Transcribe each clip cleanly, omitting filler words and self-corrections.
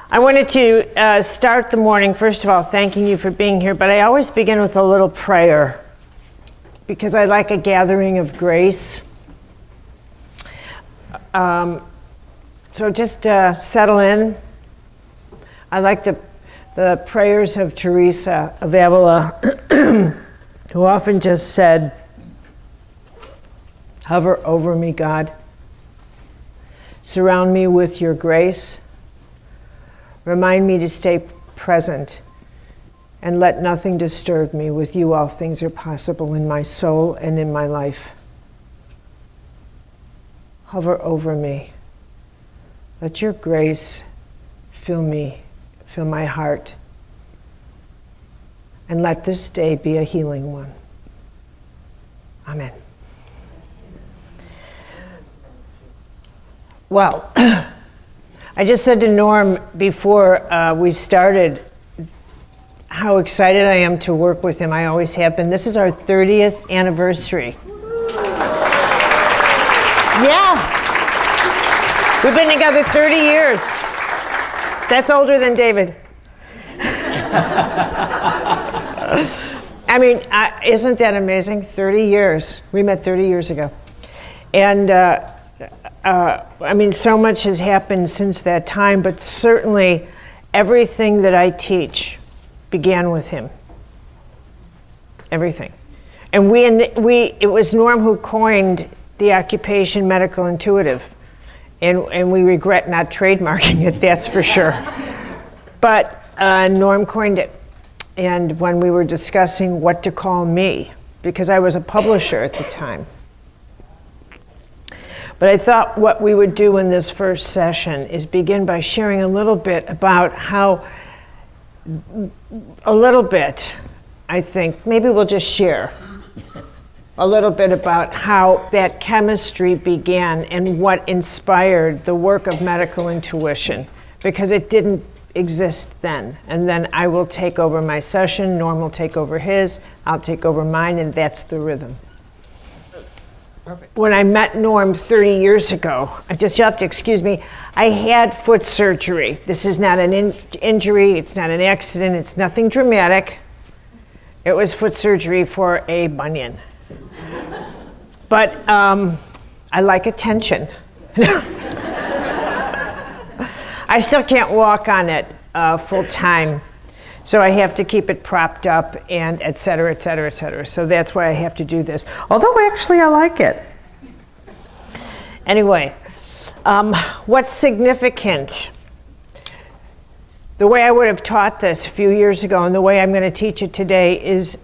I wanted to start the morning, first of all, thanking you for being here, but I always begin with a little prayer because I like a gathering of grace. So just settle in. I like the prayers of Teresa of Avila, who often just said, "Hover over me, God. Surround me with your grace. Remind me to stay present, and let nothing disturb me. With you all things are possible in my soul and in my life. Hover over me. Let your grace fill me, fill my heart, and let this day be a healing one. Amen." Well, I just said to Norm before we started how excited I am to work with him. I always have been. This is our 30th anniversary. Yeah. We've been together 30 years. That's older than David. I mean, isn't that amazing? 30 years. We met 30 years ago. And I mean, so much has happened since that time, but certainly everything that I teach began with him. Everything. And it was Norm who coined the occupation medical intuitive. And we regret not trademarking it, that's for sure. But Norm coined it. And when we were discussing what to call me, because I was a publisher at the time. But I thought what we would do in this first session is begin by sharing a little bit about how, I think, maybe we'll just share a little bit about how that chemistry began and what inspired the work of medical intuition, because it didn't exist then. And then I will take over my session, Norm will take over his, I'll take over mine, and that's the rhythm. Perfect. When I met Norm 30 years ago, you'll have to excuse me, I had foot surgery. This is not an injury, it's not an accident, it's nothing dramatic. It was foot surgery for a bunion. But I like attention. I still can't walk on it full time. So I have to keep it propped up and et cetera, et cetera, et cetera. So that's why I have to do this. Although actually I like it. Anyway, what's significant? The way I would have taught this a few years ago and the way I'm going to teach it today is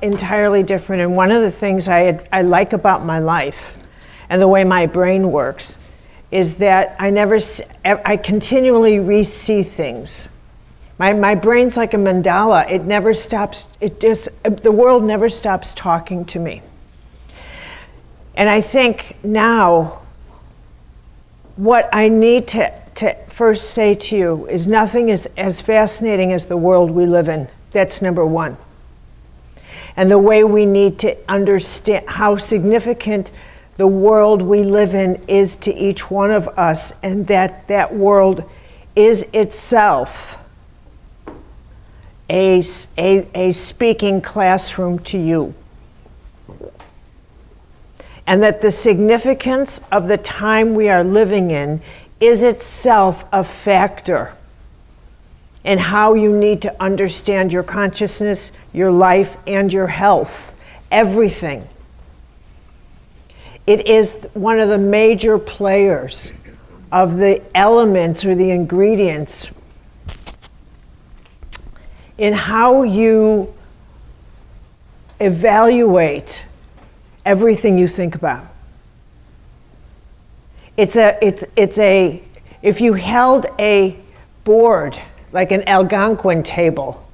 entirely different. And one of the things I like about my life and the way my brain works is that I continually re-see things. My brain's like a mandala. It never stops. The world never stops talking to me. And I think now, what I need to first say to you is nothing is as fascinating as the world we live in. That's number one. And the way we need to understand how significant the world we live in is to each one of us, and that world is itself a speaking classroom to you. And that the significance of the time we are living in is itself a factor in how you need to understand your consciousness, your life, and your health. Everything. It is one of the major players of the elements or the ingredients in how you evaluate everything you think about. If you held a board, like an Algonquin table,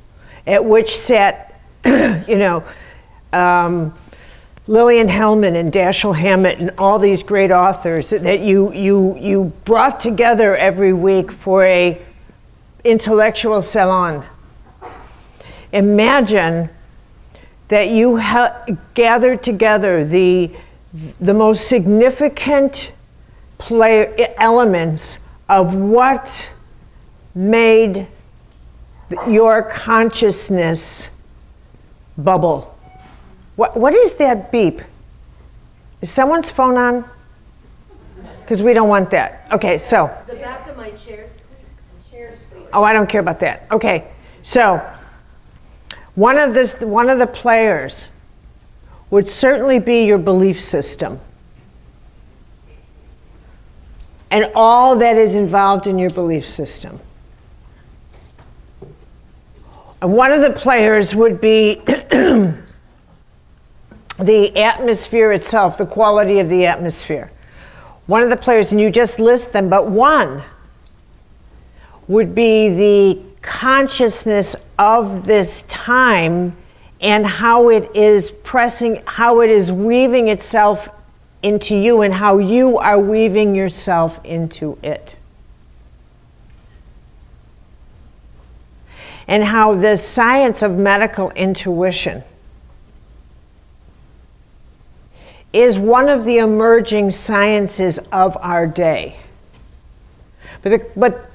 at which sat, Lillian Hellman and Dashiell Hammett and all these great authors that you brought together every week for a intellectual salon. Imagine that you gathered together the most significant elements of what made your consciousness bubble. What is that beep? Is someone's phone on? Because we don't want that. Okay, so. The back of my chair squeaks. Oh, I don't care about that. Okay, so one of the players would certainly be your belief system. And all that is involved in your belief system. And one of the players would be the atmosphere itself, the quality of the atmosphere. One of the players, and you just list them, but one would be the consciousness of this time and how it is how it is weaving itself into you and how you are weaving yourself into it. And how the science of medical intuition is one of the emerging sciences of our day. But what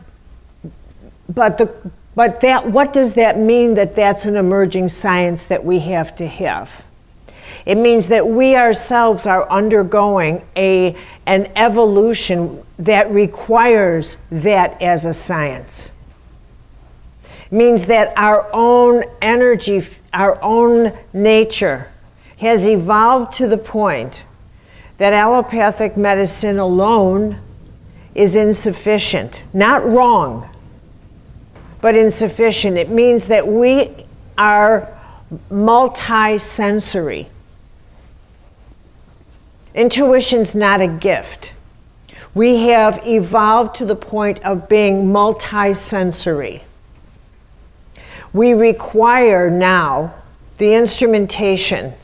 does that mean, that that's an emerging science that we have to have? It means that we ourselves are undergoing an evolution that requires that as a science. It means that our own energy, our own nature has evolved to the point that allopathic medicine alone is insufficient. Not wrong, but insufficient. It means that we are multi-sensory. Intuition's not a gift. We have evolved to the point of being multi-sensory. We require now the instrumentation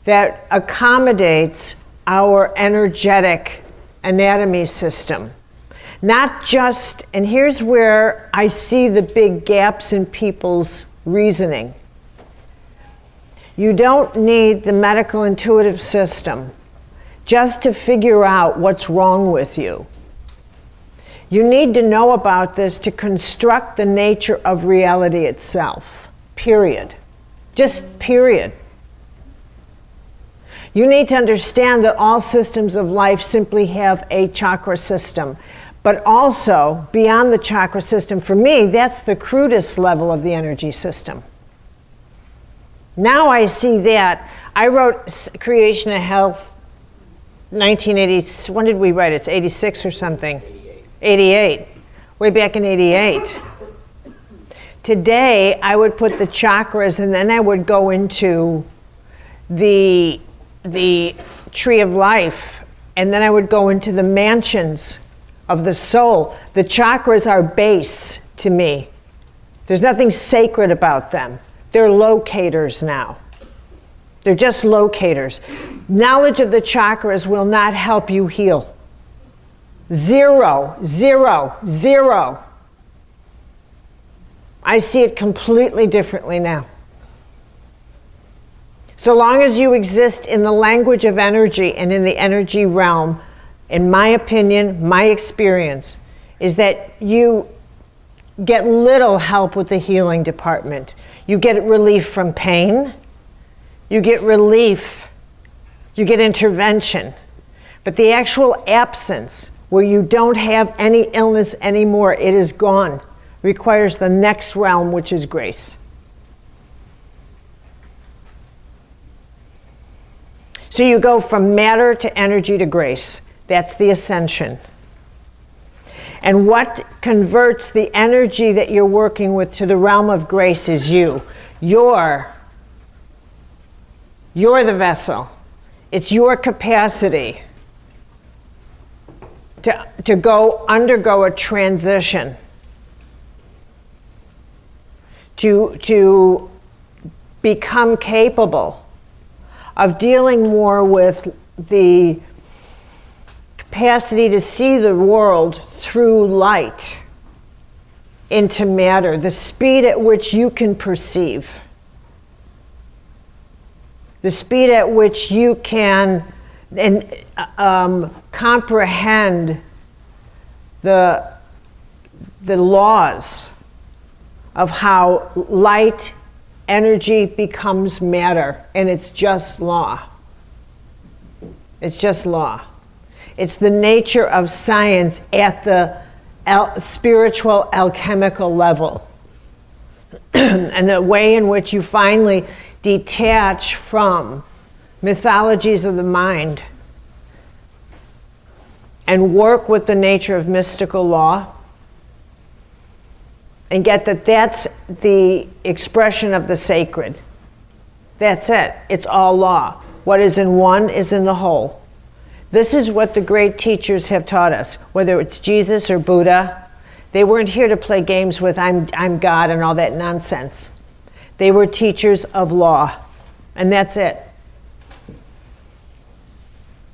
that accommodates our energetic anatomy system. Not just, and here's where I see the big gaps in people's reasoning. You don't need the medical intuitive system just to figure out what's wrong with you. You need to know about this to construct the nature of reality itself, period. Just period. You need to understand that all systems of life simply have a chakra system. But also, beyond the chakra system, for me, that's the crudest level of the energy system. Now I see that. I wrote Creation of Health, 1980, when did we write it? It's 86 or something. 88. Way back in 88. Today, I would put the chakras, and then I would go into the tree of life, and then I would go into the mansions of the soul. The chakras are base to me. There's nothing sacred about them. They're locators now. They're just locators. Knowledge of the chakras will not help you heal. Zero, zero, zero. I see it completely differently now. So long as you exist in the language of energy and in the energy realm, in my opinion, my experience, is that you get little help with the healing department. You get relief from pain, you get relief, you get intervention. But the actual absence, where you don't have any illness anymore, it is gone, requires the next realm, which is grace. So you go from matter to energy to grace. That's the ascension. And what converts the energy that you're working with to the realm of grace is you. You're the vessel. It's your capacity to undergo a transition, to become capable of dealing more with the capacity to see the world through light into matter, the speed at which you can perceive, the speed at which you can comprehend the the laws of how light, energy becomes matter, and it's just law. It's just law. It's the nature of science at the spiritual alchemical level. And the way in which you finally detach from mythologies of the mind and work with the nature of mystical law and get that that's the expression of the sacred. That's it. It's all law. What is in one is in the whole. This is what the great teachers have taught us, whether it's Jesus or Buddha. They weren't here to play games with I'm God and all that nonsense. They were teachers of law, and that's it.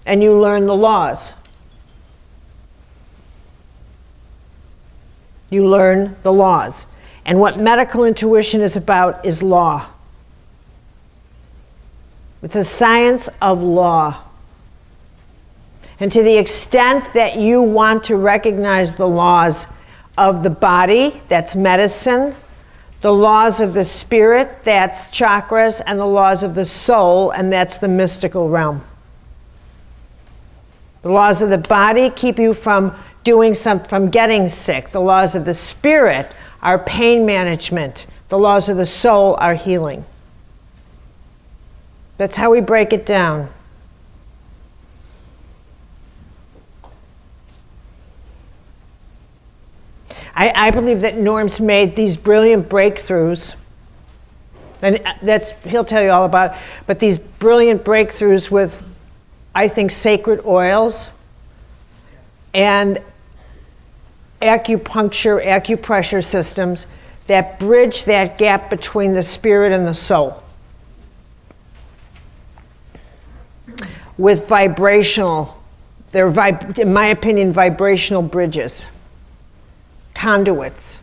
And you learn the laws. You learn the laws. And what medical intuition is about is law. It's a science of law. And to the extent that you want to recognize the laws of the body, that's medicine, the laws of the spirit, that's chakras, and the laws of the soul, and that's the mystical realm. The laws of the body keep you from from getting sick. The laws of the spirit are pain management. The laws of the soul are healing. That's how we break it down. I believe that Norm's made these brilliant breakthroughs, and he'll tell you all about, but these brilliant breakthroughs with, I think, sacred oils and acupressure systems that bridge that gap between the spirit and the soul with in my opinion, vibrational bridges. Conduits.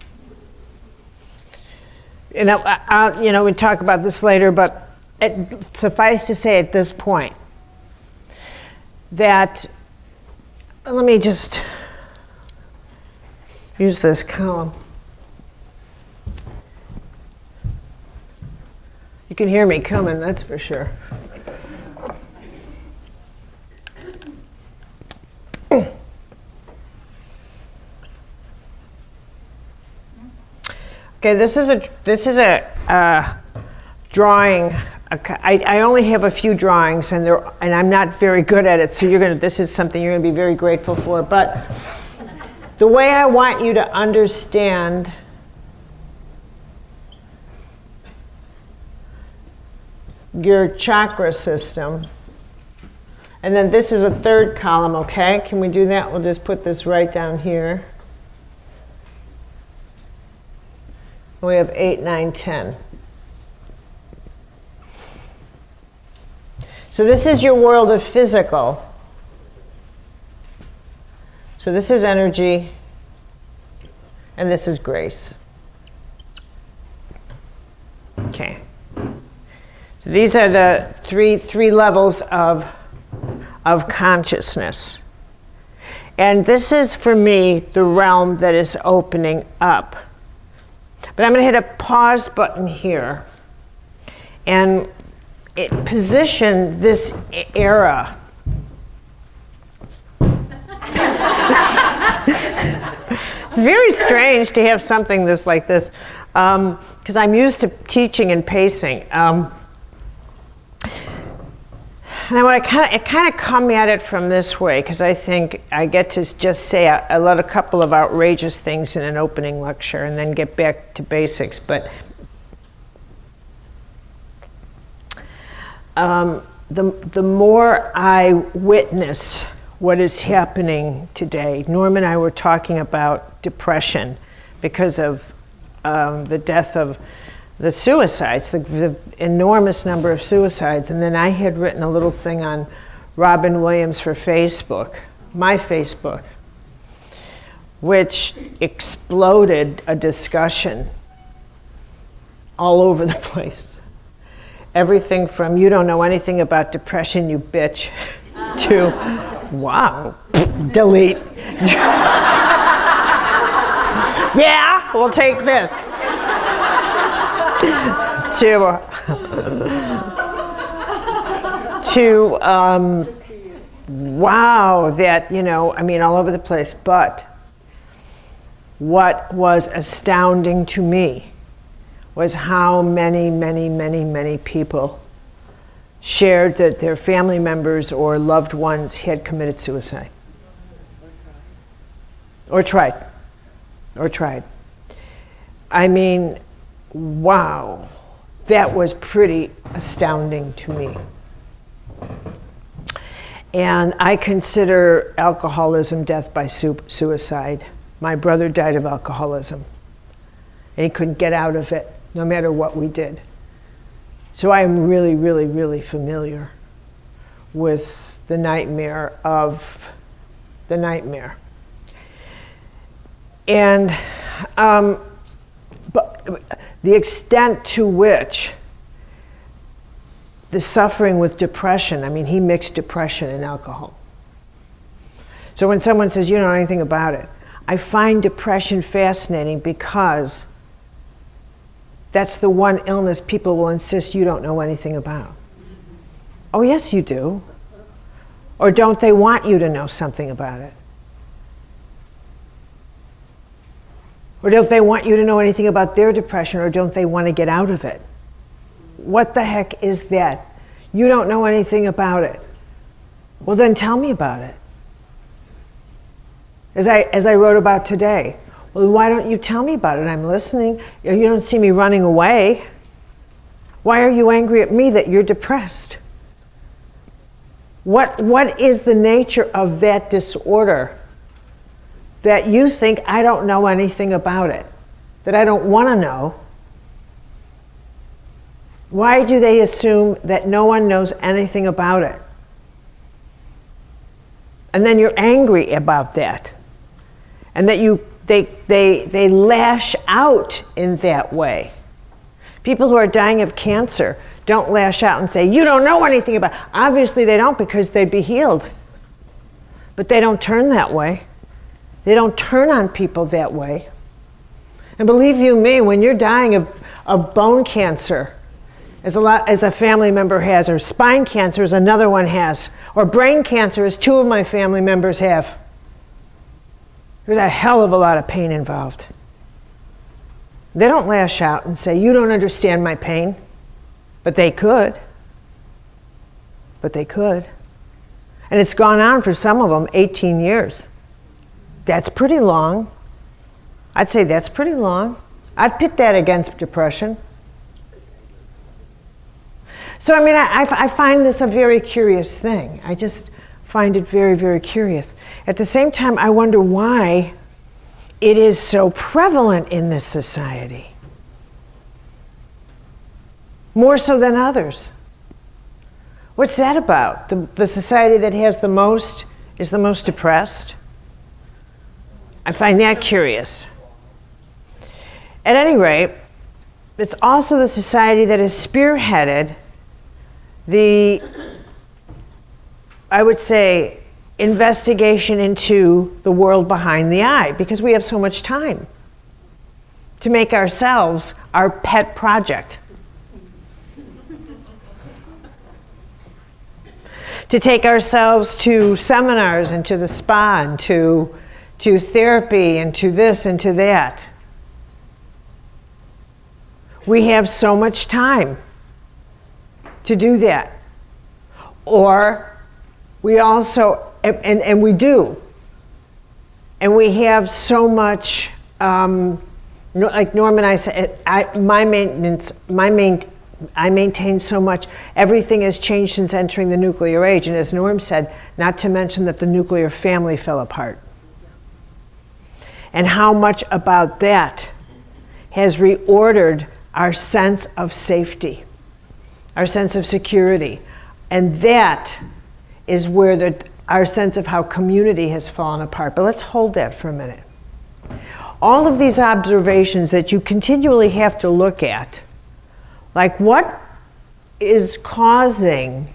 We talk about this later, but suffice to say at this point that, let me just use this column. You can hear me coming, that's for sure. Okay, this is a drawing. I only have a few drawings, and I'm not very good at it. So this is something you're gonna be very grateful for. But the way I want you to understand your chakra system, and then this is a third column. Okay, can we do that? We'll just put this right down here. We have 8, 9, 10. So this is your world of physical. So this is energy, and this is grace. Okay. So these are the three levels of consciousness. And this is, for me, the realm that is opening up. But I'm going to hit a pause button here and position this era. It's very strange to have something like this, because I'm used to teaching and pacing. And I kind of come at it from this way, because I think I get to just say a couple of outrageous things in an opening lecture and then get back to basics. But the more I witness what is happening today, Norm and I were talking about depression because of the death of the suicides, the enormous number of suicides. And then I had written a little thing on Robin Williams for Facebook, my Facebook, which exploded a discussion all over the place. Everything from, you don't know anything about depression, you bitch, to, wow, delete. Yeah, we'll take this. Wow, that, I mean, all over the place. But what was astounding to me was how many people shared that their family members or loved ones had committed suicide. Or tried. I mean, wow, that was pretty astounding to me. And I consider alcoholism death by suicide. My brother died of alcoholism, and he couldn't get out of it, no matter what we did. So I am really familiar with the nightmare of the nightmare. And but the extent to which the suffering with depression, I mean, he mixed depression and alcohol. So when someone says, you don't know anything about it, I find depression fascinating because that's the one illness people will insist you don't know anything about. Oh, yes, you do. Or don't they want you to know something about it? Or don't they want you to know anything about their depression, or don't they want to get out of it? What the heck is that? You don't know anything about it. Well, then tell me about it. As I wrote about today. Well, why don't you tell me about it? I'm listening. You don't see me running away. Why are you angry at me that you're depressed? What is the nature of that disorder that you think I don't know anything about it, that I don't want to know? Why do they assume that no one knows anything about it? And then you're angry about that. And that they lash out in that way. People who are dying of cancer don't lash out and say, you don't know anything about it. Obviously they don't, because they'd be healed. But they don't turn that way. They don't turn on people that way. And believe you me, when you're dying of bone cancer, as a family member has, or spine cancer as another one has, or brain cancer as two of my family members have, there's a hell of a lot of pain involved. They don't lash out and say, you don't understand my pain. But they could. And it's gone on for some of them 18 years. That's pretty long. I'd say that's pretty long. I'd pit that against depression. So I mean, I find this a very curious thing. I just find it very curious. At the same time, I wonder why it is so prevalent in this society. More so than others. What's that about? The society that has the most is the most depressed? I find that curious. At any rate, it's also the society that has spearheaded I would say, investigation into the world behind the eye, because we have so much time to make ourselves our pet project. To take ourselves to seminars and to the spa and to therapy and to this and to that. We have so much time to do that. Or we also, and we do, and we have so much, like Norm and I said, I maintain so much. Everything has changed since entering the nuclear age, and as Norm said, not to mention that the nuclear family fell apart. And how much about that has reordered our sense of safety, our sense of security. And that is where our sense of how community has fallen apart. But let's hold that for a minute. All of these observations that you continually have to look at, like what is causing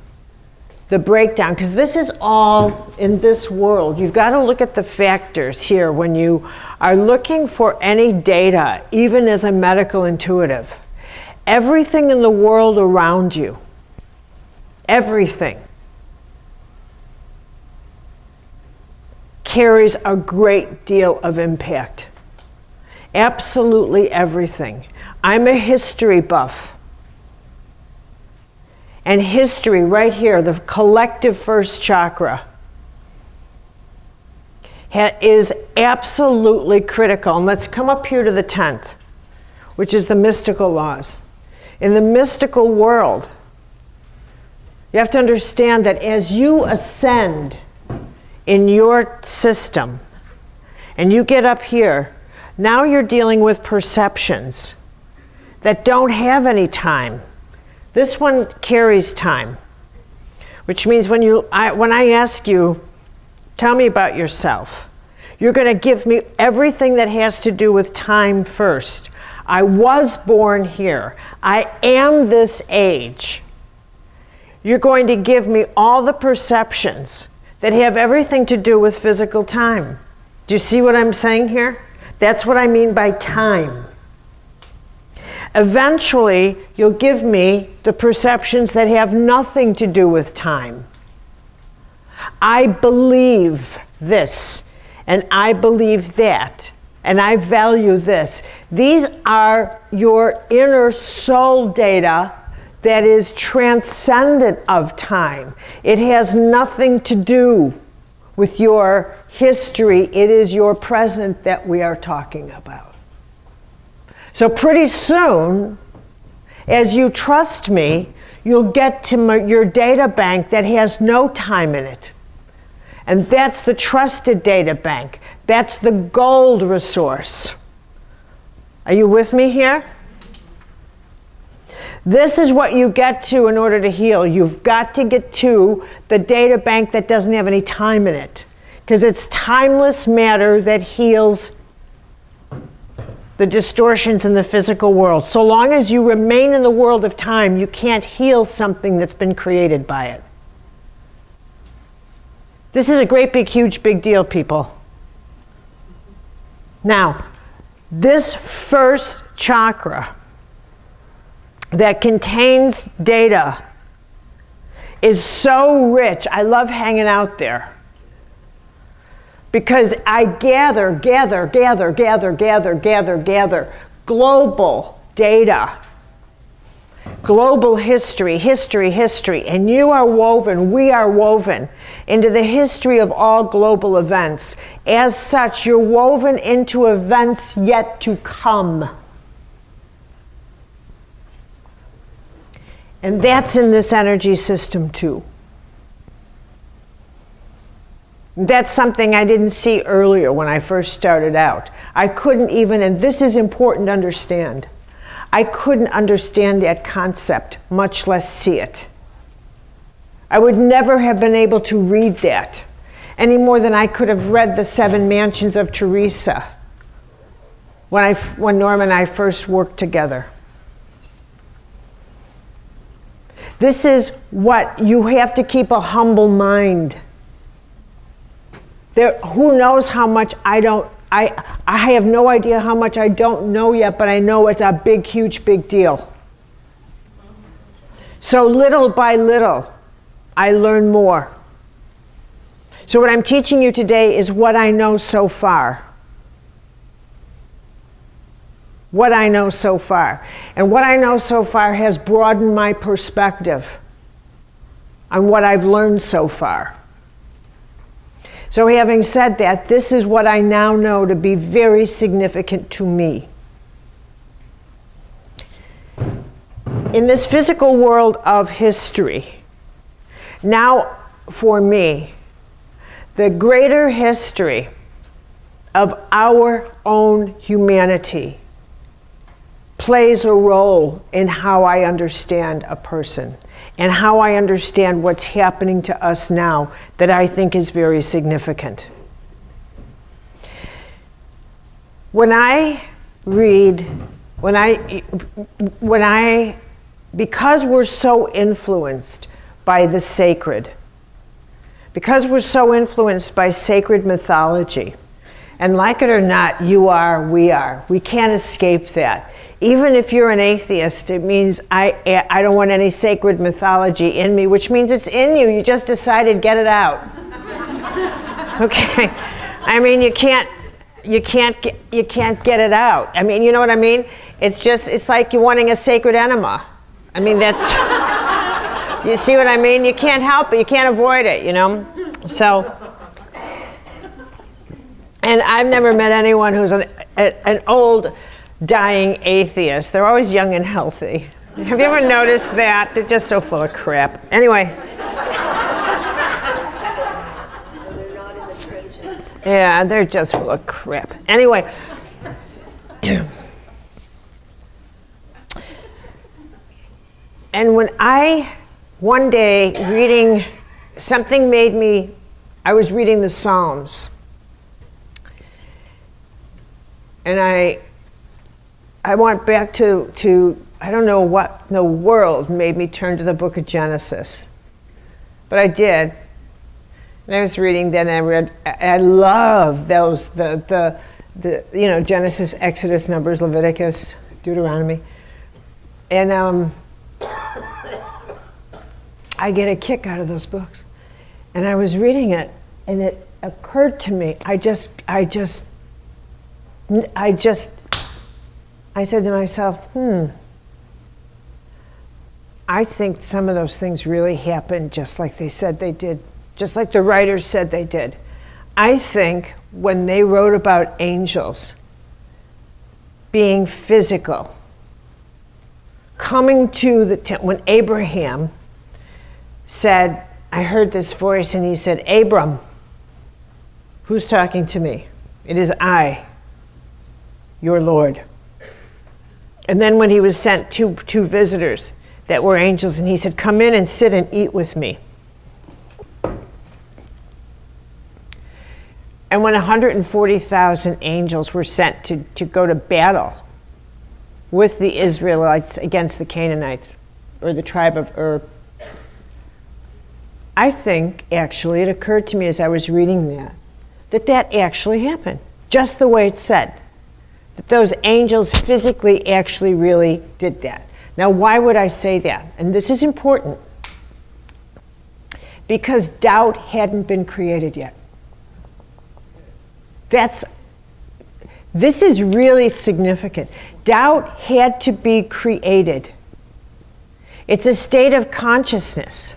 the breakdown? Because this is all in this world. You've got to look at the factors here when you are looking for any data, even as a medical intuitive, everything in the world around you, everything, carries a great deal of impact. Absolutely everything. I'm a history buff. And history, right here, the collective first chakra, is absolutely critical. And let's come up here to the 10th, which is the mystical laws. In the mystical world, you have to understand that as you ascend in your system, and you get up here, now you're dealing with perceptions that don't have any time. This one carries time, which means when I ask you, tell me about yourself, you're going to give me everything that has to do with time first. I was born here. I am this age. You're going to give me all the perceptions that have everything to do with physical time. Do you see what I'm saying here? That's what I mean by time. Eventually, you'll give me the perceptions that have nothing to do with time. I believe this, and I believe that, and I value this. These are your inner soul data that is transcendent of time. It has nothing to do with your history. It is your present that we are talking about. So pretty soon, as you trust me, you'll get to your data bank that has no time in it. And that's the trusted data bank. That's the gold resource. Are you with me here? This is what you get to in order to heal. You've got to get to the data bank that doesn't have any time in it, because it's timeless matter that heals the distortions in the physical world. So long as you remain in the world of time, you can't heal something that's been created by it. This is a great big, huge, big deal, people. Now, this first chakra that contains data is so rich. I love hanging out there, because I gather global data, global history, and you are woven, we are woven into the history of all global events. As such, you're woven into events yet to come. And that's in this energy system too. That's something I didn't see earlier when I first started out. I couldn't even, and this is important to understand, I couldn't understand that concept, much less see it. I would never have been able to read that any more than I could have read the 7 Mansions of Teresa when Norm and I first worked together. This is what you have to keep, a humble mind. Who knows how much I have no idea how much I don't know yet, but I know it's a big, huge, big deal. So little by little, I learn more. So what I'm teaching you today is what I know so far. What I know so far. And what I know so far has broadened my perspective on what I've learned so far. So having said that, this is what I now know to be very significant to me. In this physical world of history, now for me, the greater history of our own humanity plays a role in how I understand a person and how I understand what's happening to us now that I think is very significant. When I read, because we're so influenced by the sacred, because we're so influenced by sacred mythology, And like it or not, you are, we are. We can't escape that. Even if you're an atheist, it means I don't want any sacred mythology in me, which means it's in you. You just decided, get it out. Okay? I mean, you can't get it out. I mean, you know what I mean? It's like you wanting a sacred enema. I mean, that's, you see what I mean? You can't help it. You can't avoid it, you know? So, and I've never met anyone who's an old, dying atheist. They're always young and healthy. Have you ever noticed that? They're just so full of crap. Anyway. They're not in the trenches. Yeah, they're just full of crap. Anyway. And when one day reading, something made me, I was reading the Psalms. And I went back to I don't know what in the world made me turn to the book of Genesis. But I did. And I was reading, then I read, I love those, the you know, Genesis, Exodus, Numbers, Leviticus, Deuteronomy. And I get a kick out of those books. And I was reading it, and it occurred to me, I said to myself, I think some of those things really happened just like they said they did, just like the writers said they did. I think when they wrote about angels being physical, coming to the when Abraham said, I heard this voice, and he said, Abram, who's talking to me? It is I, your Lord. And then when he was sent two visitors that were angels, and he said, come in and sit and eat with me. And when 140,000 angels were sent to go to battle with the Israelites against the Canaanites, or the tribe of Ur, I think actually it occurred to me as I was reading that actually happened, just the way it said. That those angels physically actually really did that. Now, why would I say that? And this is important. Because doubt hadn't been created yet. This is really significant. Doubt had to be created. It's a state of consciousness.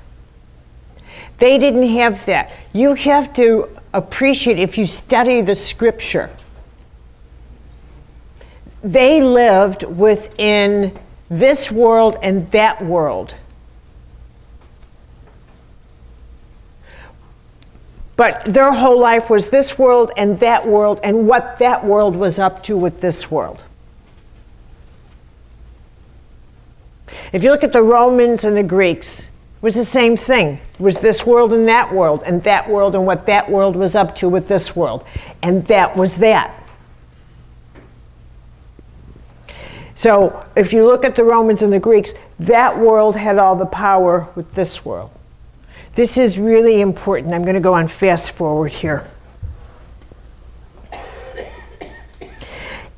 They didn't have that. You have to appreciate, if you study the scripture, they lived within this world and that world. But their whole life was this world and what that world was up to with this world. If you look at the Romans and the Greeks, it was the same thing. It was this world and that world and what that world was up to with this world. And that was that. So if you look at the Romans and the Greeks, that world had all the power with this world. This is really important. I'm going to go on fast forward here.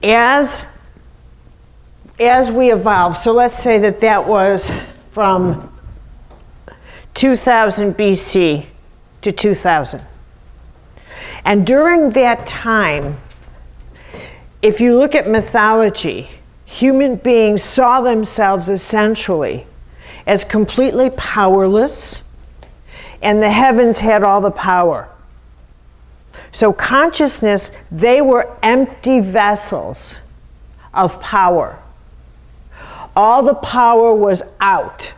As we evolve, so let's say that was from 2000 BC to 2000. And during that time, if you look at mythology, human beings saw themselves essentially as completely powerless, and the heavens had all the power. So consciousness, they were empty vessels of power. All the power was out,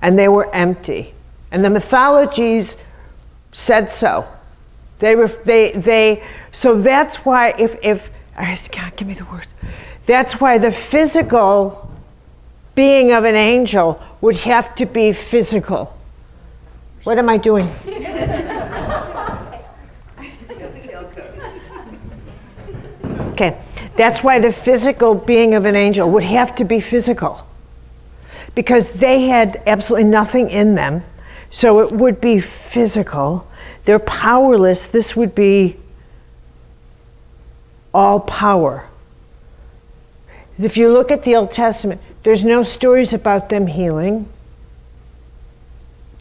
and they were empty. And the mythologies said so. So that's why God, give me the words. That's why the physical being of an angel would have to be physical. What am I doing? Okay, that's why the physical being of an angel would have to be physical. Because they had absolutely nothing in them, so it would be physical. They're powerless. This would be all power. If you look at the Old Testament, there's no stories about them healing.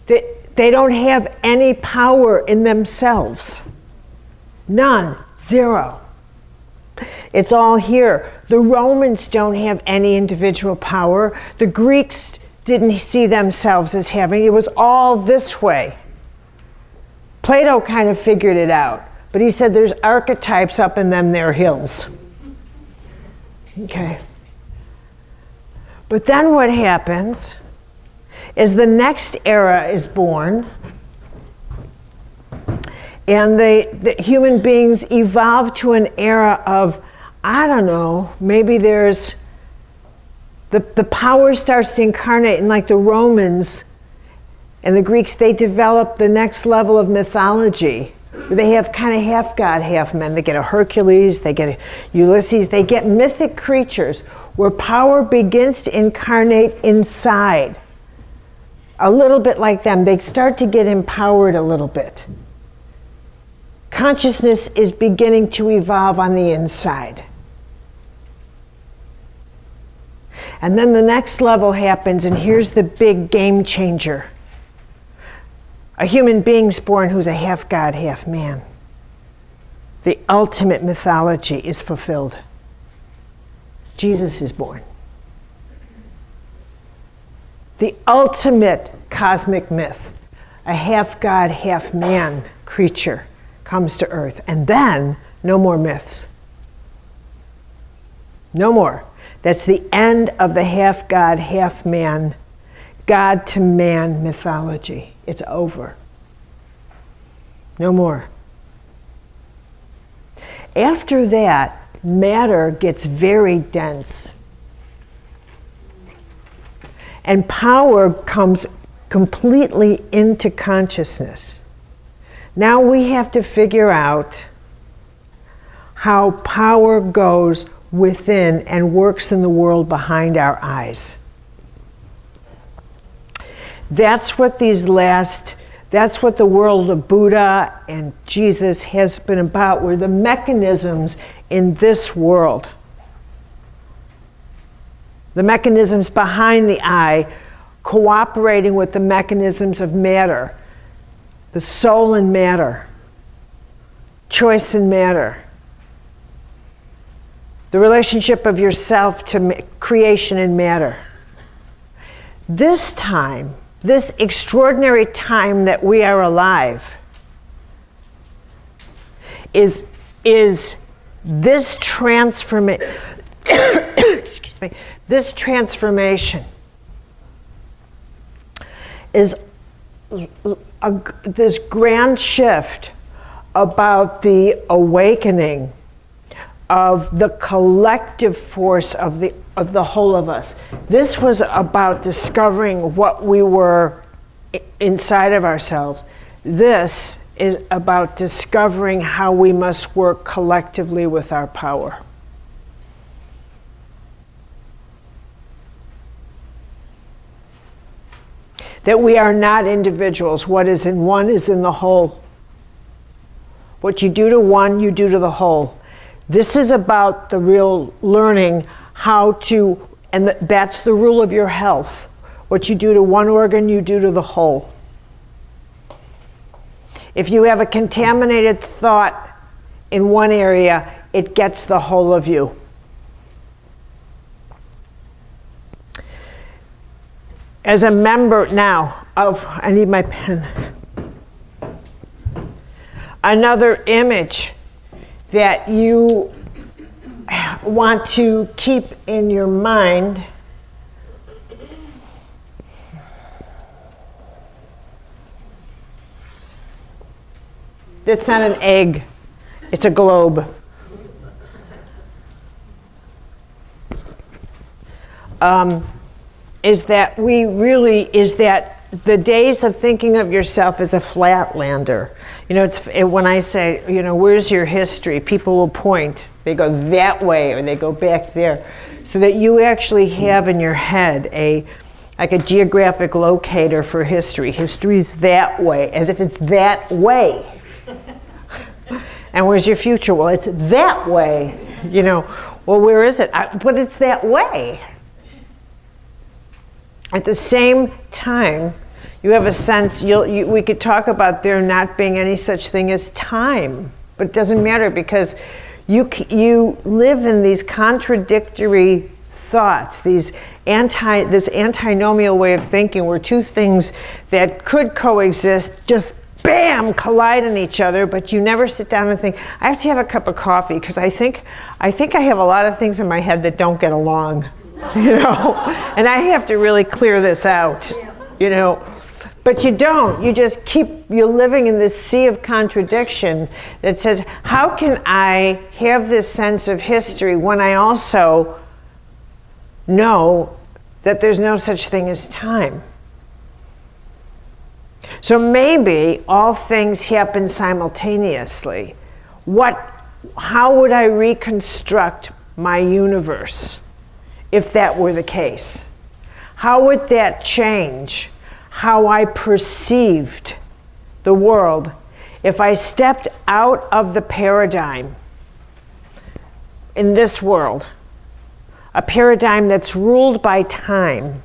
They don't have any power in themselves. None. Zero. It's all here. The Romans don't have any individual power. The Greeks didn't see themselves as having. It was all this way. Plato kind of figured it out, but he said there's archetypes up in them there hills. Okay. But then what happens is the next era is born, and the human beings evolve to an era of, I don't know, maybe there's, the power starts to incarnate, and like the Romans and the Greeks, they develop the next level of mythology. They have kind of half god, half man. They get a Hercules, they get a Ulysses, they get mythic creatures where power begins to incarnate inside. A little bit like them. They start to get empowered a little bit. Consciousness is beginning to evolve on the inside. And then the next level happens, and here's the big game changer. A human being's born who's a half god, half man. The ultimate mythology is fulfilled. Jesus is born. The ultimate cosmic myth, a half god, half man creature comes to earth. And then, no more myths. No more. That's the end of the half god, half man, God to man mythology. It's over. No more. After that, matter gets very dense. And power comes completely into consciousness. Now we have to figure out how power goes within and works in the world behind our eyes. That's what that's what the world of Buddha and Jesus has been about, were the mechanisms in this world. The mechanisms behind the eye cooperating with the mechanisms of matter, the soul and matter, choice and matter, the relationship of yourself to creation and matter. This time, this extraordinary time that we are alive, is this transformation. Excuse me. This transformation is this grand shift about the awakening of the collective force of the whole of us. This was about discovering what we were inside of ourselves. This is about discovering how we must work collectively with our power. That we are not individuals. What is in one is in the whole. What you do to one, you do to the whole. This is about the real learning how to, and that's the rule of your health. What you do to one organ, you do to the whole. If you have a contaminated thought in one area, it gets the whole of you. As a member now of, I need my pen. Another image that you want to keep in your mind it's not an egg, it's a globe. Is that the days of thinking of yourself as a flatlander. You know, when I say, you know, where's your history? People will point. They go that way or they go back there. So that you actually have in your head like a geographic locator for history. History's that way, as if it's that way. And where's your future? Well, it's that way. You know, well, where is it? But it's that way. At the same time, you have a sense, we could talk about there not being any such thing as time, but it doesn't matter because you live in these contradictory thoughts, this antinomial way of thinking where two things that could coexist just bam, collide in each other, but you never sit down and think, I have to have a cup of coffee because I think I have a lot of things in my head that don't get along, you know, and I have to really clear this out, you know. But you don't. You just you're living in this sea of contradiction that says, how can I have this sense of history when I also know that there's no such thing as time? So maybe all things happen simultaneously. How would I reconstruct my universe if that were the case? How would that change how I perceived the world if I stepped out of the paradigm in this world, a paradigm that's ruled by time,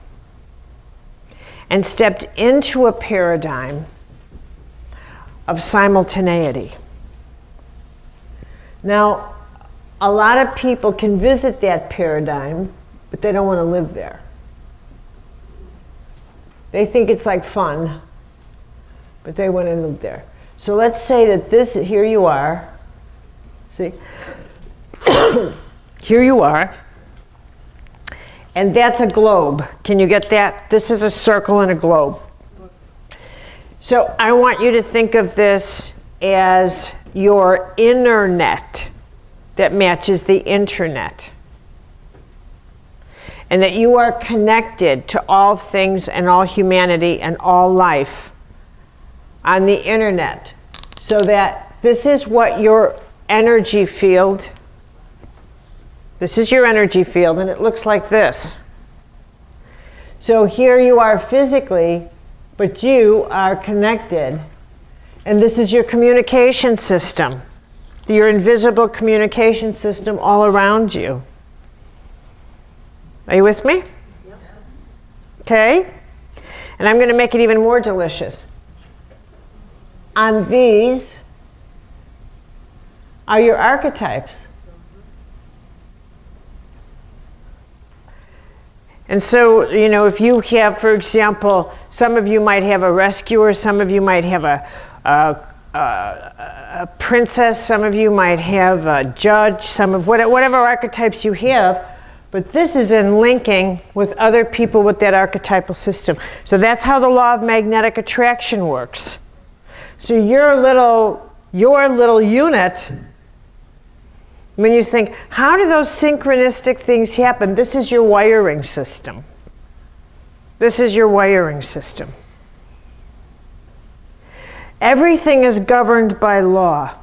and stepped into a paradigm of simultaneity? Now, a lot of people can visit that paradigm, but they don't want to live there. They think it's like fun, but they want to live there. So let's say that here you are, see, here you are, and that's a globe. Can you get that? This is a circle and a globe. So I want you to think of this as your internet that matches the internet. And that you are connected to all things and all humanity and all life on the internet. So that this is what your energy field, this is your energy field, and it looks like this. So here you are physically, but you are connected. And this is your communication system, your invisible communication system all around you. Are you with me? Yep. Okay? And I'm going to make it even more delicious. On these are your archetypes. And so, you know, if you have, for example, some of you might have a rescuer, some of you might have a princess, some of you might have a judge, some of whatever archetypes you have. But this is in linking with other people with that archetypal system. So that's how the law of magnetic attraction works. So your little unit, when you think, how do those synchronistic things happen? This is your wiring system. This is your wiring system. Everything is governed by law.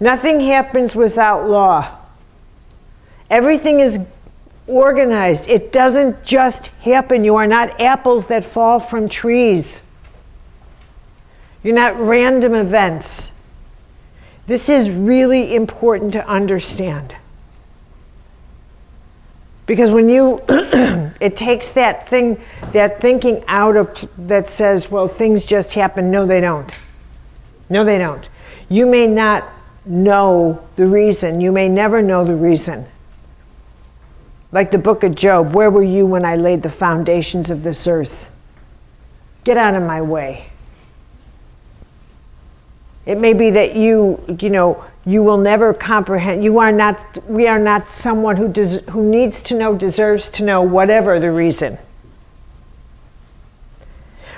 Nothing happens without law. Everything is organized. It doesn't just happen. You are not apples that fall from trees. You're not random events. This is really important to understand. Because when you, it takes that thinking out of, that says, well, things just happen. No, they don't. No, they don't. You may not know the reason. You may never know the reason. Like the book of Job, where were you when I laid the foundations of this earth? Get out of my way. It may be that you will never comprehend. We are not someone who needs to know, deserves to know, whatever the reason.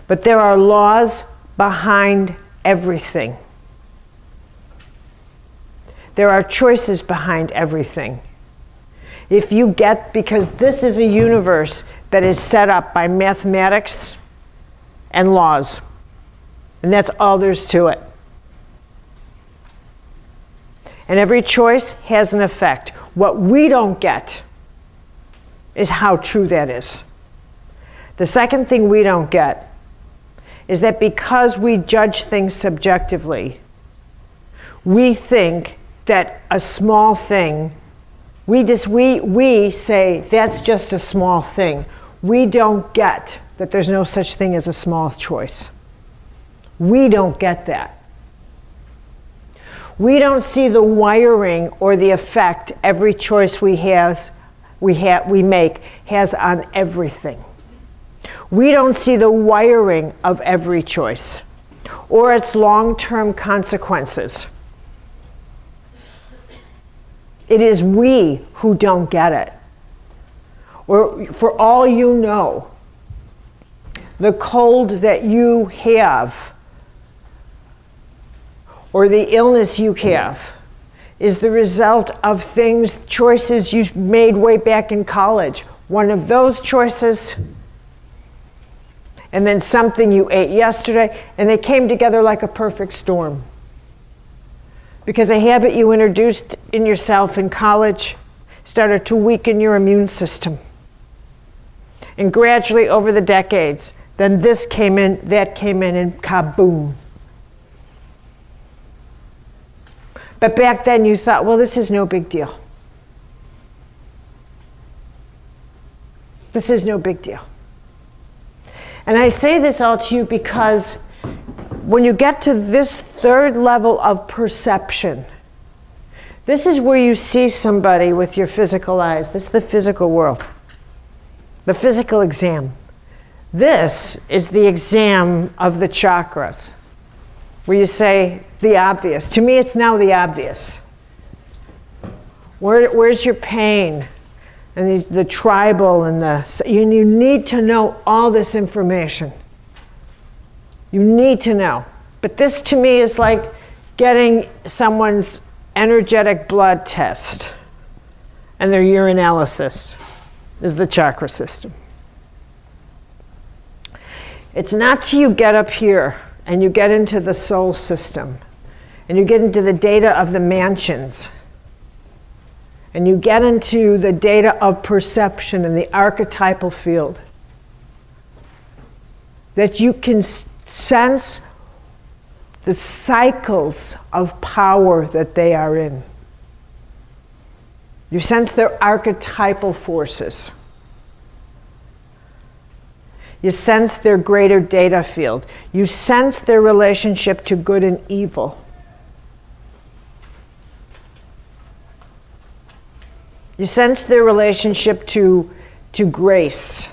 But there are laws behind everything. There are choices behind everything. Because this is a universe that is set up by mathematics and laws. And that's all there's to it. And every choice has an effect. What we don't get is how true that is. The second thing we don't get is that because we judge things subjectively, we think that a small thing, we say that's just a small thing. We don't get that there's no such thing as a small choice. We don't get that. We don't see the wiring or the effect every choice we make has on everything. We don't see the wiring of every choice or its long-term consequences. It is we who don't get it. Or for all you know, the cold that you have or the illness you have is the result of choices you made way back in college. One of those choices, and then something you ate yesterday, and they came together like a perfect storm. Because a habit you introduced in yourself in college started to weaken your immune system. And gradually over the decades, then this came in, that came in, and kaboom. But back then you thought, well, this is no big deal. This is no big deal. And I say this all to you because when you get to this third level of perception, this is where you see somebody with your physical eyes. This is the physical world, the physical exam. This is the exam of the chakras, where you say the obvious. To me, it's now the obvious. Where's your pain? And the tribal and you need to know all this information. You need to know. But this to me is like getting someone's energetic blood test and their urinalysis is the chakra system. It's not till you get up here and you get into the soul system and you get into the data of the mansions and you get into the data of perception and the archetypal field that you can sense the cycles of power that they are in. You sense their archetypal forces. You sense their greater data field. You sense their relationship to good and evil. You sense their relationship to grace.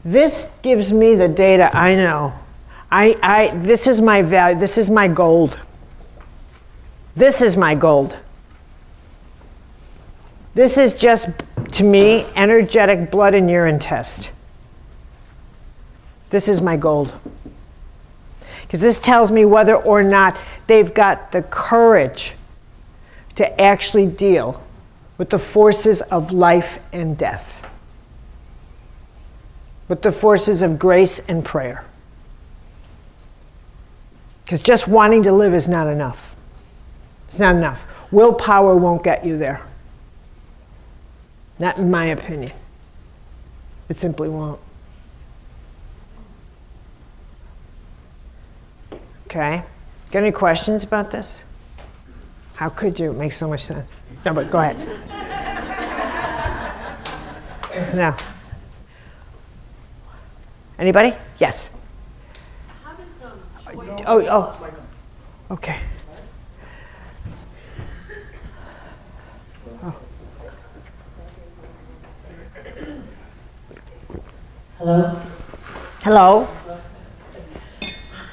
This gives me the data I know. This is my value. This is my gold. This is my gold. This is just, to me, energetic blood and urine test. This is my gold. Because this tells me whether or not they've got the courage to actually deal with the forces of life and death, with the forces of grace and prayer. Because just wanting to live is not enough. It's not enough. Willpower won't get you there. Not in my opinion. It simply won't. Okay? Got any questions about this? How could you? It makes so much sense. No, but go ahead. No. Anybody? Yes. Oh. Okay. Oh. Hello? Hello?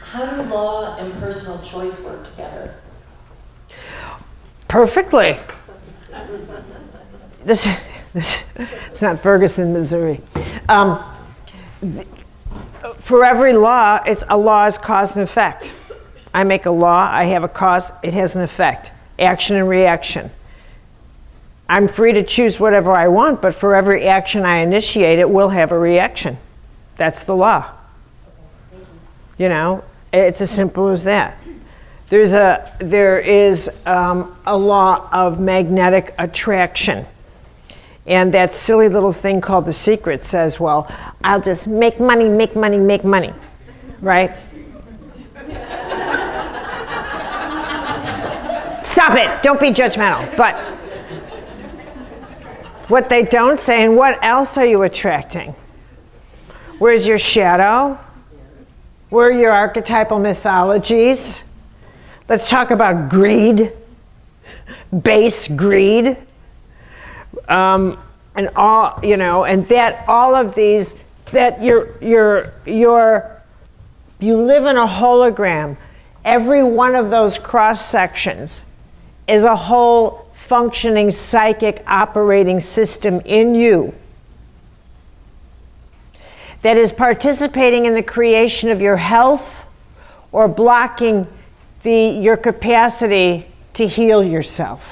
How do law and personal choice work together? Perfectly. This it's not Ferguson, Missouri. For every law, a law is cause and effect. I make a law, I have a cause, it has an effect. Action and reaction. I'm free to choose whatever I want, but for every action I initiate, it will have a reaction. That's the law. You know, it's as simple as that. There is a law of magnetic attraction. And that silly little thing called The Secret says, well, I'll just make money, make money, make money, right? Stop it. Don't be judgmental. But what they don't say, and what else are you attracting? Where's your shadow? Where are your archetypal mythologies? Let's talk about greed, base greed, and all, you know, and that all of these, that you live in a hologram. Every one of those cross sections is a whole functioning psychic operating system in you that is participating in the creation of your health or blocking your capacity to heal yourself.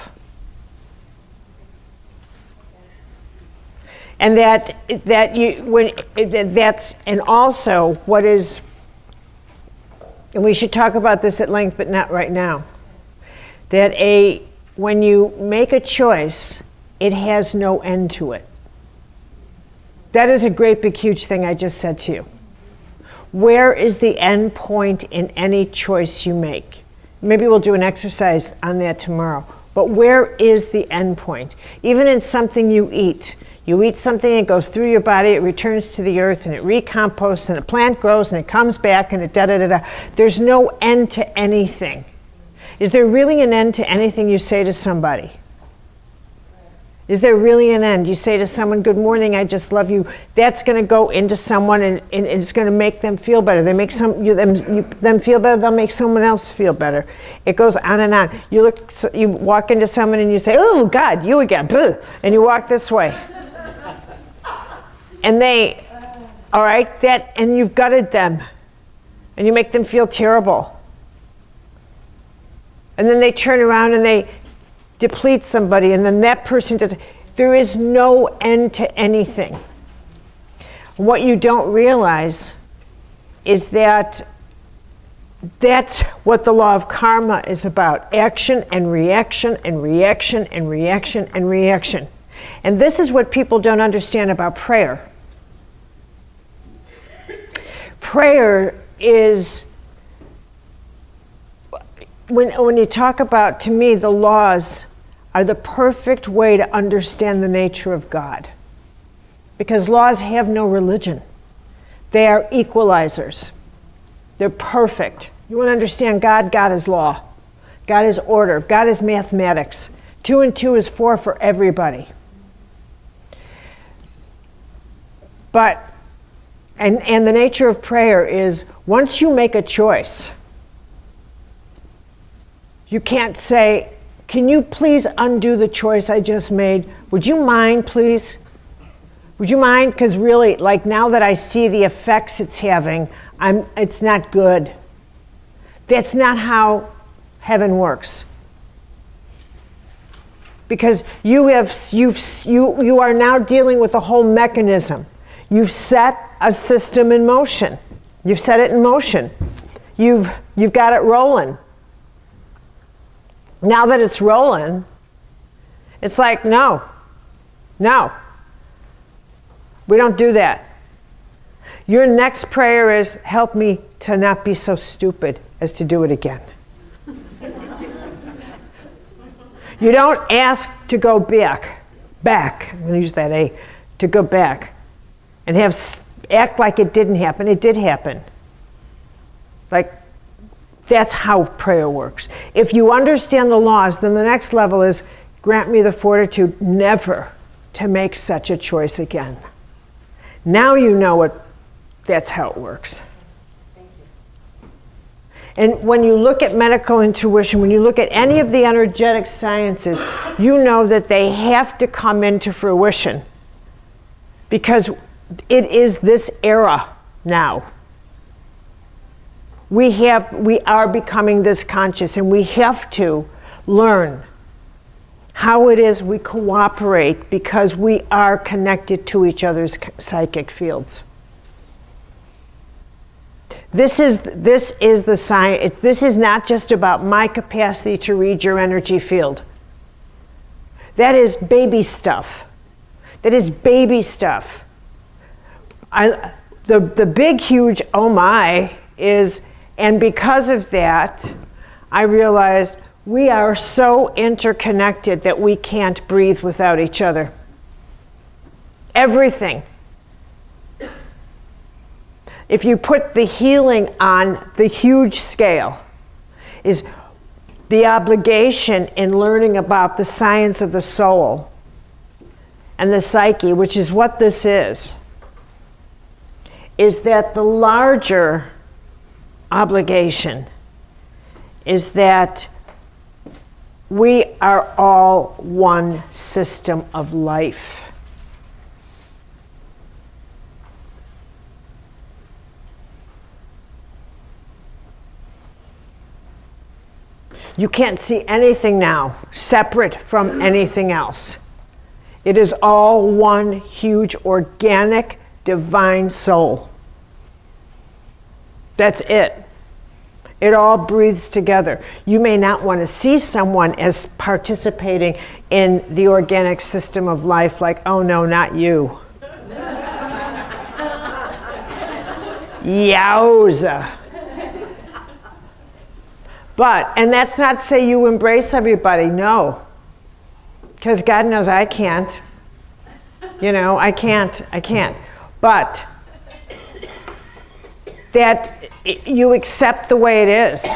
And and also what is, and we should talk about this at length, but not right now, that when you make a choice, it has no end to it. That is a great big huge thing I just said to you. Where is the end point in any choice you make? Maybe we'll do an exercise on that tomorrow. But where is the end point? Even in something you eat something, it goes through your body, it returns to the earth, and it recomposts, and a plant grows, and it comes back, and it da-da-da-da. There's no end to anything. Is there really an end to anything you say to somebody? Is there really an end? You say to someone, good morning, I just love you. That's going to go into someone, and it's going to make them feel better. They make them feel better, they'll make someone else feel better. It goes on and on. You walk into someone and you say, oh God, you again, and you walk this way. And and you've gutted them, and you make them feel terrible. And then they turn around and they deplete somebody, and then that person does. There is no end to anything. What you don't realize is that that's what the law of karma is about. Action and reaction and reaction and reaction and reaction. And this is what people don't understand about prayer. Prayer is, when you talk about, to me, the laws are the perfect way to understand the nature of God. Because laws have no religion. They are equalizers. They're perfect. You want to understand God? God is law. God is order. God is mathematics. 2 and 2 is 4 for everybody. But, and the nature of prayer is, once you make a choice, you can't say, can you please undo the choice I just made? Would you mind, please? Would you mind? Because really, like, now that I see the effects it's having, it's not good. That's not how heaven works. Because you are now dealing with a whole mechanism. You've set a system in motion. You've set it in motion. You've got it rolling. Now that it's rolling, it's like, no, we don't do that. Your next prayer is, help me to not be so stupid as to do it again. You don't ask to go back, I'm going to use that A, to go back and act like it didn't happen. It did happen. Like, that's how prayer works. If you understand the laws, then the next level is, grant me the fortitude never to make such a choice again. Now you know that's how it works. Thank you. And when you look at medical intuition, when you look at any of the energetic sciences, you know that they have to come into fruition. Because it is this era now. We are becoming this conscious, and we have to learn how it is we cooperate, because we are connected to each other's psychic fields. This is the science. This is not just about my capacity to read your energy field. That is baby stuff. That is baby stuff. The big, huge oh my is, and because of that, I realized We are so interconnected that we can't breathe without each other. Everything. If you put the healing on the huge scale, is the obligation in learning about the science of the soul and the psyche, which is what this is that the larger obligation is that we are all one system of life. You can't see anything now separate from anything else. It is all one huge organic divine soul. That's it. It all breathes together. You may not want to see someone as participating in the organic system of life, like, oh no, not you. Yowza. But, and that's not to say you embrace everybody, no. Because God knows I can't. You know, I can't. But that you accept the way it is.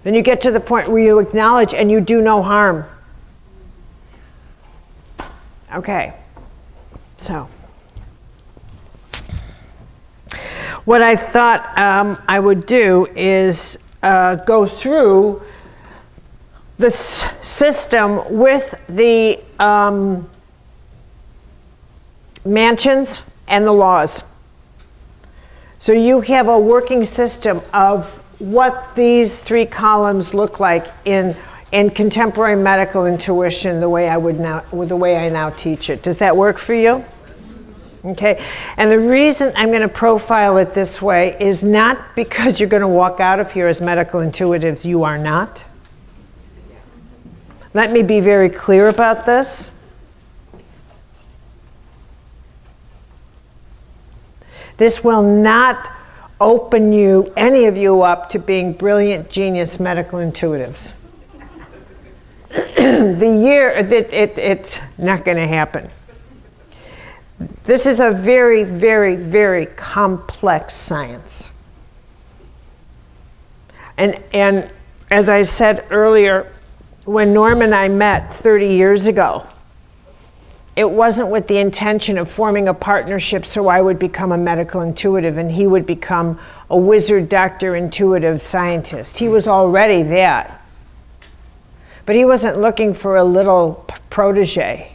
Then you get to the point where you acknowledge and you do no harm. Okay, so what I thought I would do is go through the system with the mansions and the laws. So you have a working system of what these three columns look like in contemporary medical intuition, the way I now teach it. Does that work for you? Okay, and the reason I'm going to profile it this way is not because you're going to walk out of here as medical intuitives. You are not. Let me be very clear about this. This will not open you, any of you, up to being brilliant, genius medical intuitives. It's not going to happen. This is a very, very, very complex science. And as I said earlier, when Norm and I met 30 years ago, it wasn't with the intention of forming a partnership so I would become a medical intuitive and he would become a wizard doctor intuitive scientist. He was already that. But he wasn't looking for a little protege.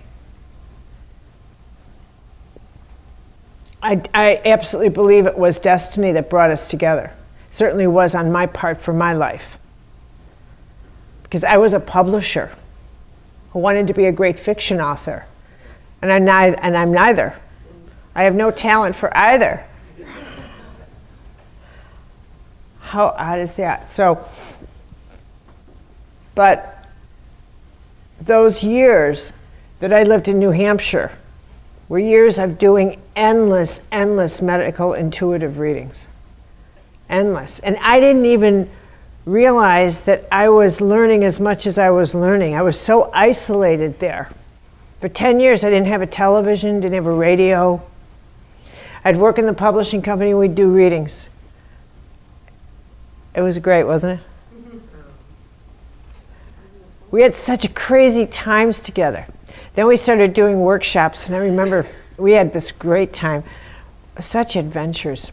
I absolutely believe it was destiny that brought us together. Certainly was on my part for my life. Because I was a publisher who wanted to be a great fiction author. And I'm neither. I have no talent for either. How odd is that? So, but those years that I lived in New Hampshire were years of doing endless medical intuitive readings. Endless. And I didn't even realize that I was learning as much as I was learning. I was so isolated there. For 10 years, I didn't have a television, didn't have a radio. I'd work in the publishing company, we'd do readings. It was great, wasn't it? We had such crazy times together. Then we started doing workshops, and I remember we had this great time. Such adventures.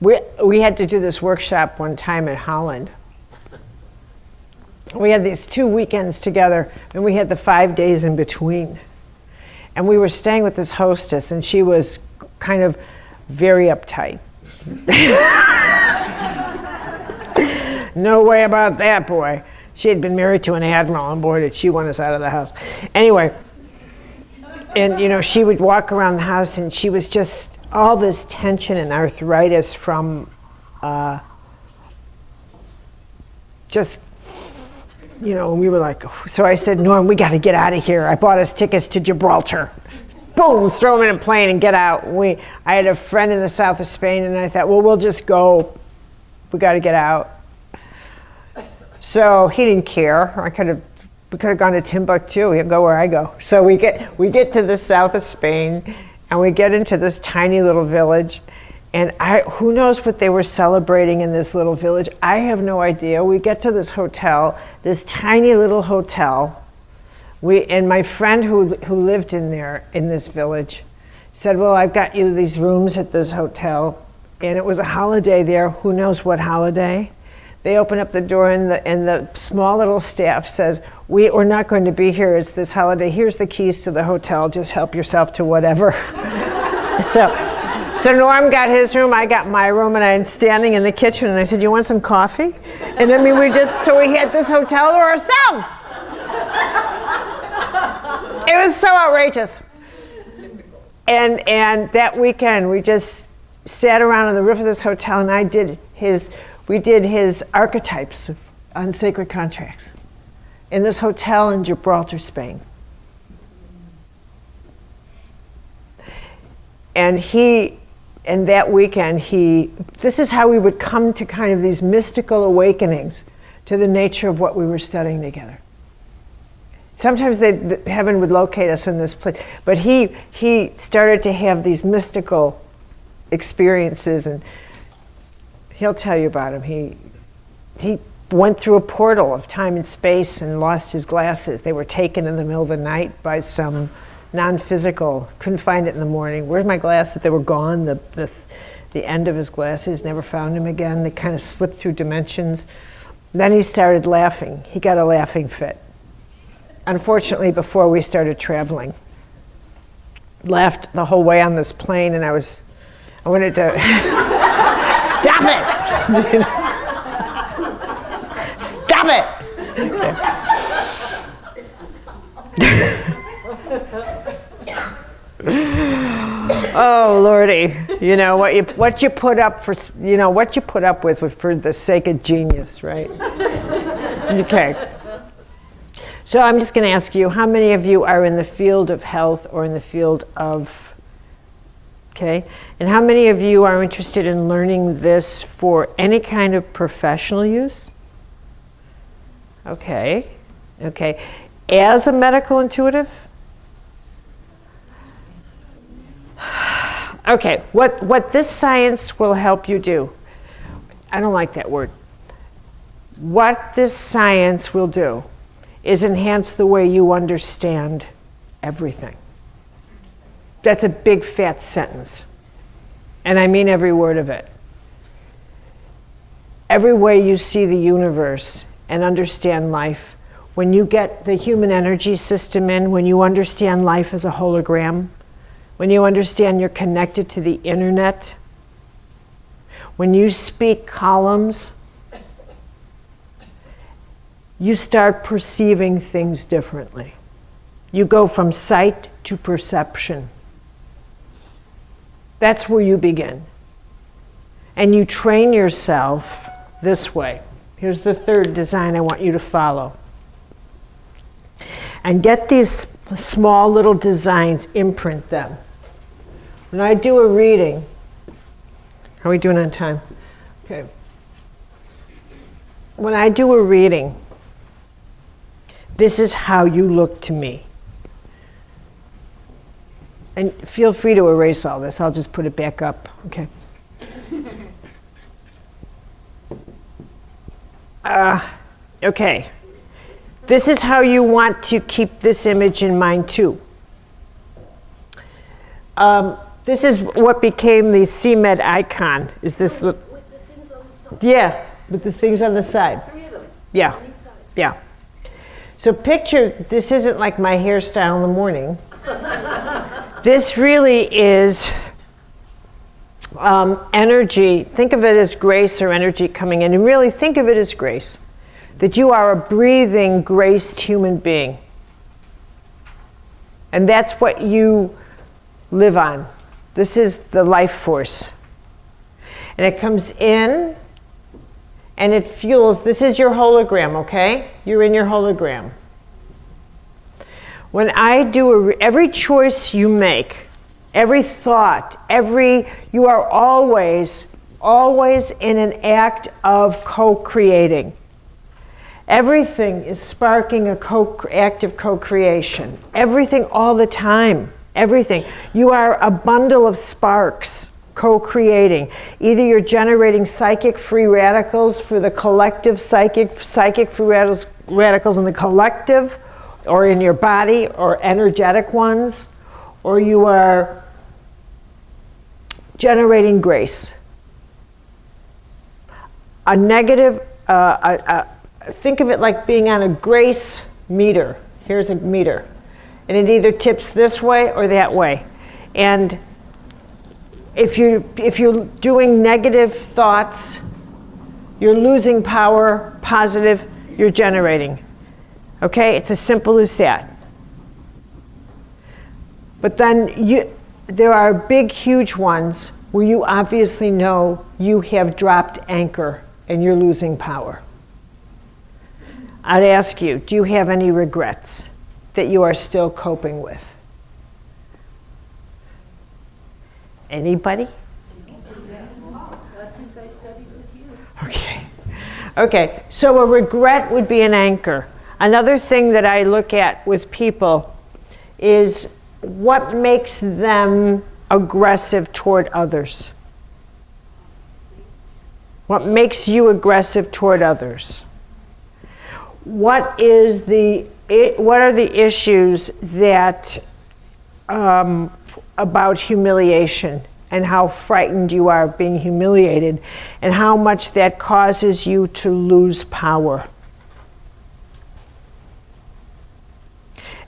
We had to do this workshop one time in Holland. We had these 2 weekends together, and we had the 5 days in between. And we were staying with this hostess, and she was kind of very uptight. No way about that, boy. She had been married to an admiral on board, and she wanted us out of the house. Anyway, and you know, she would walk around the house, and she was just all this tension and arthritis from just, you know, we were like, so I said, Norm, we got to get out of here. I bought us tickets to Gibraltar. boom, throw them in a plane and get out. I had a friend in the south of Spain, and I thought, well, we'll just go. We got to get out. So he didn't care. We could have gone to Timbuktu. He'd go where I go. So we get to the south of Spain, and we get into this tiny little village, and who knows what they were celebrating in this little village? I have no idea. We get to this hotel, this tiny little hotel. And my friend who lived in this village said, well, I've got you these rooms at this hotel. And it was a holiday there. Who knows what holiday? They open up the door, and the small little staff says, we're not going to be here. It's this holiday. Here's the keys to the hotel. Just help yourself to whatever. So Norm got his room, I got my room, and I'm standing in the kitchen, and I said, you want some coffee? And I mean, we had this hotel to ourselves. It was so outrageous. And that weekend, we just sat around on the roof of this hotel, and we did his Archetypes on sacred contracts in this hotel in Gibraltar, Spain. And that weekend, this is how we would come to kind of these mystical awakenings to the nature of what we were studying together. Sometimes heaven would locate us in this place, but he started to have these mystical experiences, and he'll tell you about them. He went through a portal of time and space and lost his glasses. They were taken in the middle of the night by some non-physical. Couldn't find it in the morning. Where's my glasses? They were gone. The end of his glasses. Never found him again. They kind of slipped through dimensions. Then he started laughing. He got a laughing fit. Unfortunately, before we started traveling, laughed the whole way on this plane, and I wanted to stop it. Stop it. Oh Lordy, what you put up with for the sake of genius, right? Okay. So I'm just going to ask you, how many of you are in the field of health or in the field of, okay? And how many of you are interested in learning this for any kind of professional use? Okay, okay. As a medical intuitive? Okay, what this science will help you do, I don't like that word. What this science will do is enhance the way you understand everything. That's a big fat sentence. And I mean every word of it. Every way you see the universe and understand life, when you get the human energy system in, when you understand life as a hologram, when you understand you're connected to the internet, when you speak columns, you start perceiving things differently. You go from sight to perception. That's where you begin. And you train yourself this way. Here's the third design I want you to follow. And get these small little designs, imprint them. When I do a reading, how are we doing on time? Okay. When I do a reading, this is how you look to me. And feel free to erase all this. I'll just put it back up, okay? Okay. This is how you want to keep this image in mind too. This is what became the CMED icon. Is this the? With the things on the side. Yeah, with the things on the side. 3 of them. Yeah, On each side. yeah. So picture, this isn't like my hairstyle in the morning. This really is energy. Think of it as grace or energy coming in, and really think of it as grace. That you are a breathing, graced human being. And that's what you live on. This is the life force. And it comes in and it fuels. This is your hologram, okay? You're in your hologram. When I do every choice you make, every thought, you are always in an act of co-creating. Everything is sparking a act of co-creation. Everything all the time. Everything. You are a bundle of sparks co-creating. Either you're generating psychic free radicals for the collective, psychic free radicals in the collective, or in your body, or energetic ones, or you are generating grace. A negative, think of it like being on a grace meter. Here's a meter. And it either tips this way or that way. And if you're doing negative thoughts, you're losing power. Positive, you're generating. Okay, it's as simple as that. But then there are big, huge ones where you obviously know you have dropped anchor and you're losing power. I'd ask you, do you have any regrets that you are still coping with? Anybody? Not since I studied with you. Okay, so a regret would be an anchor. Another thing that I look at with people is what makes them aggressive toward others. What makes you aggressive toward others? What are the issues that about humiliation and how frightened you are of being humiliated and how much that causes you to lose power?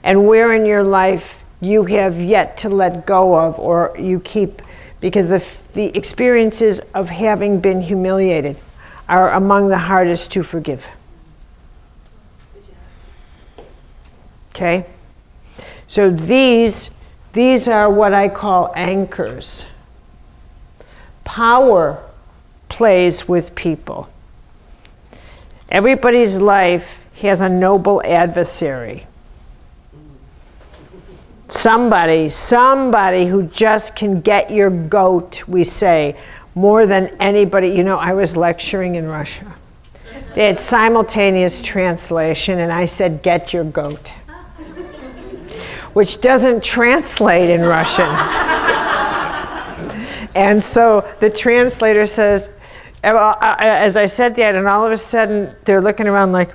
And where in your life you have yet to let go of, or you keep, because the experiences of having been humiliated are among the hardest to forgive. Okay? So these are what I call anchors. Power plays with people. Everybody's life has a noble adversary. Somebody who just can get your goat, we say, more than anybody. You know, I was lecturing in Russia. They had simultaneous translation, and I said, "Get your goat," which doesn't translate in Russian. And so the translator says, as I said that, and all of a sudden they're looking around like,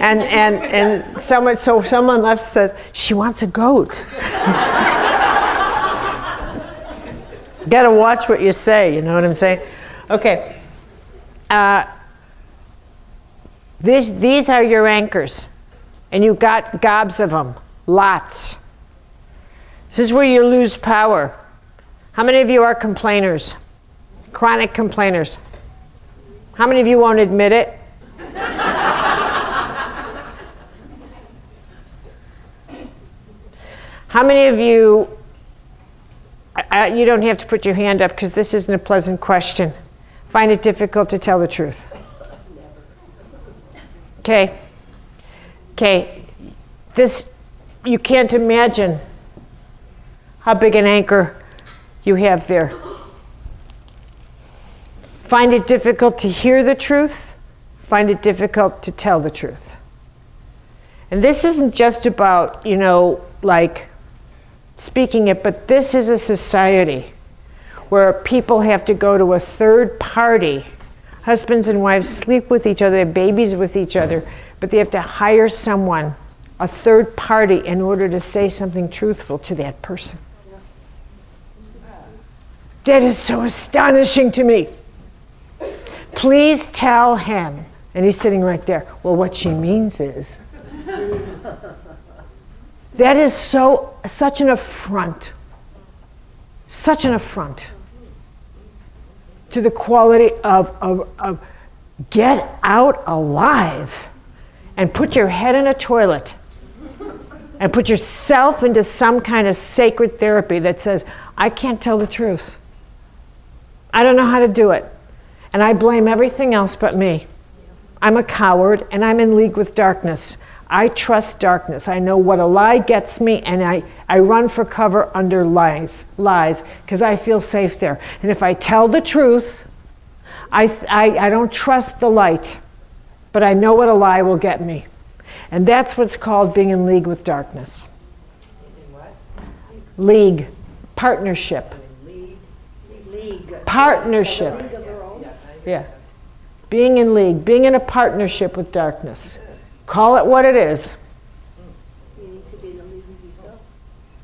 and someone left says, "She wants a goat." Gotta watch what you say, you know what I'm saying? Okay. These are your anchors, and you've got gobs of them, lots. This is where you lose power. How many of you are complainers? Chronic complainers? How many of you won't admit it? How many of you, you don't have to put your hand up because this isn't a pleasant question, find it difficult to tell the truth? Okay. This, you can't imagine how big an anchor you have there. Find it difficult to hear the truth, find it difficult to tell the truth. And this isn't just about, like speaking it, but this is a society where people have to go to a third party. Husbands and wives sleep with each other, they have babies with each other, but they have to hire someone, a third party, in order to say something truthful to that person. That is so astonishing to me. Please tell him. And he's sitting right there. Well, what she means is. That is such an affront. Such an affront to the quality of get out alive and put your head in a toilet and put yourself into some kind of sacred therapy that says, I can't tell the truth. I don't know how to do it. And I blame everything else but me. I'm a coward and I'm in league with darkness. I trust darkness. I know what a lie gets me, and I run for cover under lies, because I feel safe there. And if I tell the truth, I don't trust the light, but I know what a lie will get me. And that's what's called being in league with darkness. League, partnership. Partnership. Yeah. Being in league, being in a partnership with darkness. Call it what it is. You need to be in a league with yourself.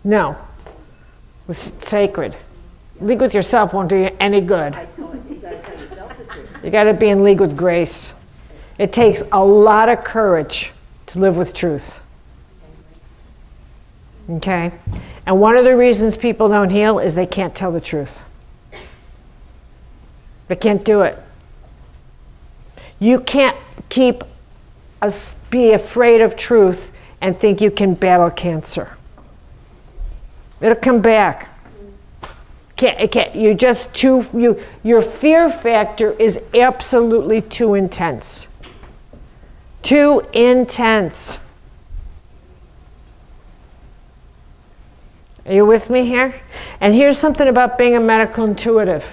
No. With sacred. League with yourself won't do you any good. I tell it, you gotta tell yourself the truth. You got to be in league with grace. It takes a lot of courage to live with truth. Okay? And one of the reasons people don't heal is they can't tell the truth. They can't do it. You can't be afraid of truth and think you can battle cancer. It'll come back. You're just your fear factor is absolutely too intense. Too intense. Are you with me here? And here's something about being a medical intuitive.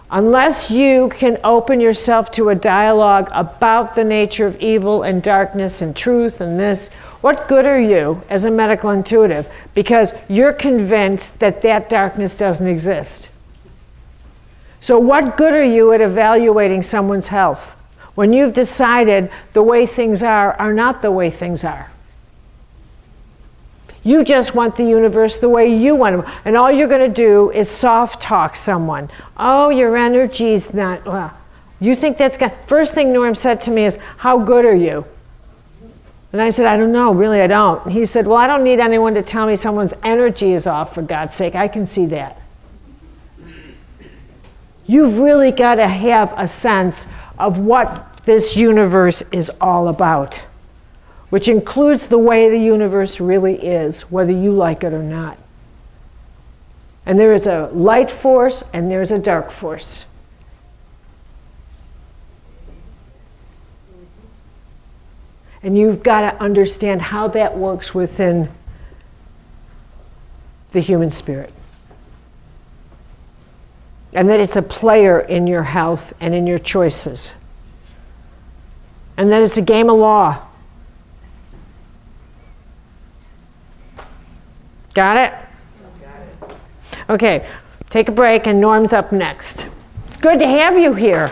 Unless you can open yourself to a dialogue about the nature of evil and darkness and truth and this, what good are you as a medical intuitive? Because you're convinced that that darkness doesn't exist. So what good are you at evaluating someone's health when you've decided the way things are not the way things are? You just want the universe the way you want them. And all you're going to do is soft talk someone. Oh, your energy's not, well, you think that's going to... First thing Norm said to me is, how good are you? And I said, I don't know, really I don't. And he said, well, I don't need anyone to tell me someone's energy is off, for God's sake. I can see that. You've really got to have a sense of what this universe is all about, which includes the way the universe really is, whether you like it or not. And there is a light force and there's a dark force. And you've got to understand how that works within the human spirit. And that it's a player in your health and in your choices. And that it's a game of law. Got it? Okay, take a break and Norm's up next. It's good to have you here.